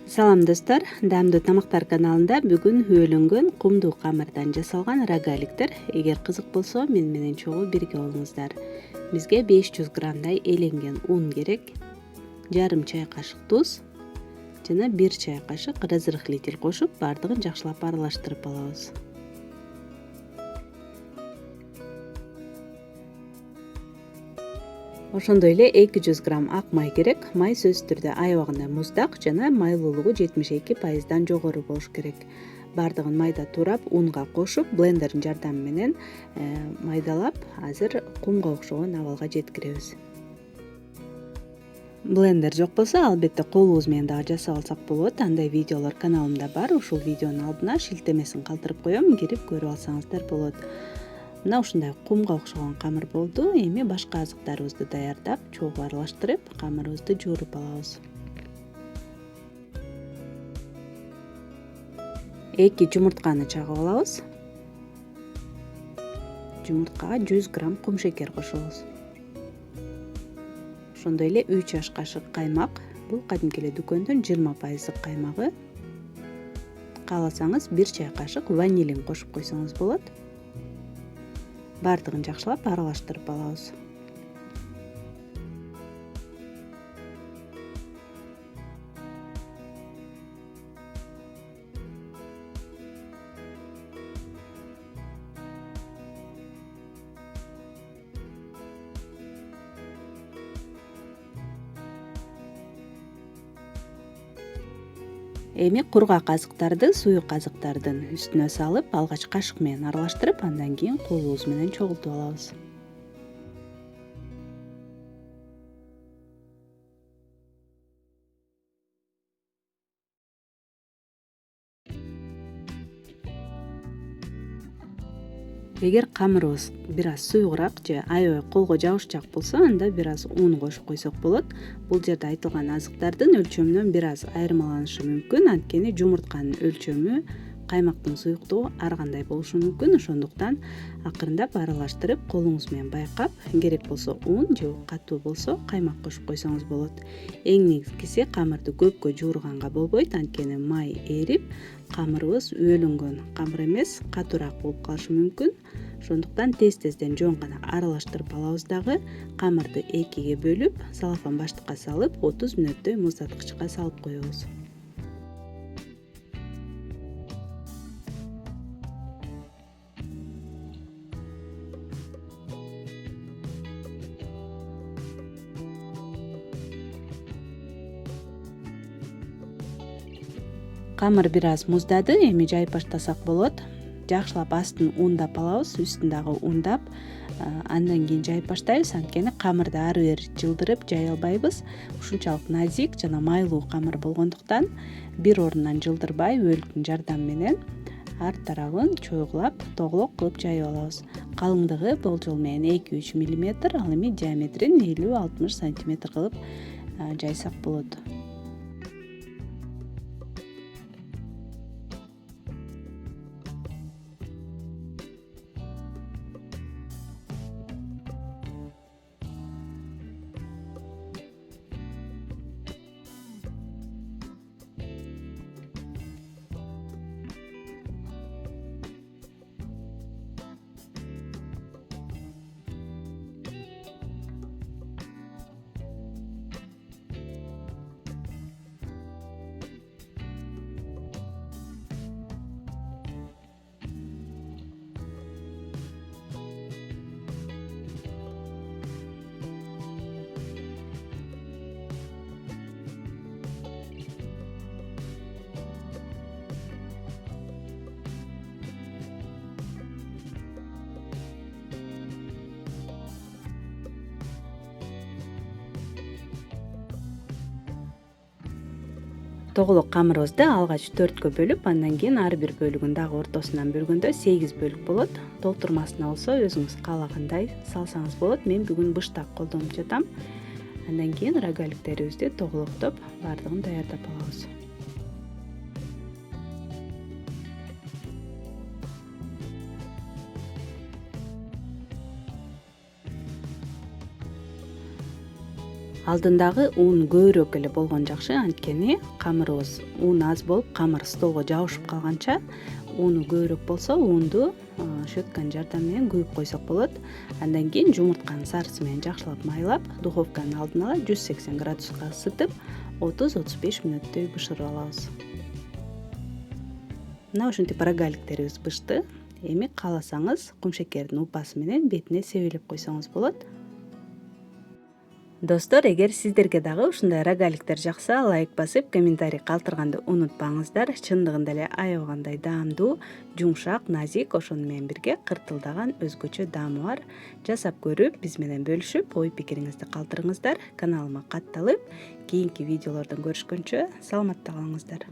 Салам достор, даамдуу тамактар каналында бүгүн өөлөнгөн кумдуу камырдан жасалган рогаликтер. Эгер кызык болсо мен менен чогуу бирге болуңуздар. Бизге 500 граммдай эленген ун керек, жарым чай кашык туз жана 1 чай кашык разрыхлитель кошуп, баардыгын жакшылап аралаштырып алабыз. Ошондой эле 200 грамм ак май керек. Май сөзсүз түрдө аябагында муздак жана майлуулугу 72% жогору болуш керек. Баардыгын майда туурап унга кошуп, блендердин жардамы менен майдалап, азыр кумга окшогон абалга жеткиребиз. Блендер жок болсо, албетте колубуз менен дагы жасап алсак болот. Андай видеолор каналымда бар. Ушул видеонун алдына шилтемесин калтырып коем, кирип көрүп алсаңыздар болот. Мына ушундай кумга окшогон камыр болду. Эми башка азыктарыбызды даярдап, чогуу аралаштырып, камырыбызды жууруп алабыз. 2 жумуртканы чагып алабыз. Жумурткага 100 грамм кум шекер кошобуз. Ошондой эле 3 аш кашык каймак. Бул кадимки эле дүкөндүн 20% каймагы. Кааласаңыз 1 чай кашык ванилин кошуп койсоңуз болот. Баардыгын жакшылап аралаштырып алабыз. Эми кургак азыктарды суюк азыктардын үстүнө салып, алгач кашык менен аралаштырып, андан кийин колубуз менен чогултуп алабыз. Эгер камырыбыз бир аз суюгураак же аябай колго жабышчаак болсо, анда бир аз ун кошуп койсок болот. Бул жерде айтылган азыктардын өлчөмүнөн бир аз айырмаланышы мүмкүн, анткени жумуртканын өлчөмү, каймактын суюктугу ар кандай болушу мүмкүн. Ошондуктан акырындап аралаштырып, колуңуз менен байкап, керек болсо ун же катуу болсо каймак кошуп койсоңуз болот. Эң негизгиси камырды көпкө жуурганга болбойт, анткени май эрип, камырыбыз өөлөнгөн камыр эмес, катуураак болуп калышы мүмкүн. Ошондуктан тез-тезден жөн гана аралаштырып алабыз дагы, камырды 2ге бөлүп, салафан баштыкка салып, 30 мүнөттөй муздаткычка салып коебуз. Камыр бир аз муздады, эми жайып баштасак болот. Жакшылап астын ундап алабыз, үстүн дагы ундап, андан кийин жайып баштайбыз, анткени камырды ары бери жылдырып жая албайбыз. Ушунчалык назик жана майлуу камыр болгондуктан бир орундан жылдырбай, өөлүктүн жардамы менен ар тарабын чойгулап, тоголок кылып жайып алабыз. Калыңдыгы болжол менен 2-3 мм, ал эми диаметрин 50-60 см кылып жайсак болот. Тоголок камырыбызды алгач 4кө бөлүп, андан кийин ар бир бөлүгүн дагы ортосунан бөлгөндө 8 бөлүк болот. Толтурмасына болсо өзүңүз каалагандай салсаңыз болот. Мен бүгүн быштак колдонуп жатам. Андан кийин рогаликтерибизди тоголоктоп, баардыгын даярдап алабыз. Алдындагы ун көбүрөөк эле болгон жакшы, анткени камырыбыз ун аз болуп камыр столго жабышып калганча уну көбүрөөк болсо унду щетканын жардамы менен күйүп койсок болот. Андан кийин жумуртканын сарысы менен жакшылап майлап духовканын алдын ала 180 градуска ысытып 30-35 мүнөттөй бышырып алабыз. Мына ушинтип рогаликтерибиз бышты. Эми кааласаңыз кумшекердин упасы менен бетине себелеп койсоңуз болот. Достор, эгер сиздерге дагы ушундай рогаликтер жакса, лайк басып, комментарий калтырганды унутпаңыздар. Чындыгында эле аябагандай даамдуу, жумшак, назик, ошону менен бирге кыртылдаган өзгөчө даамы бар. Жасап көрүп, биз менен бөлүшүп, ой пикириңизди калтырыңыздар. Каналыма катталып, кийинки видеолордон көрүшкөнчө саламатта калыңыздар.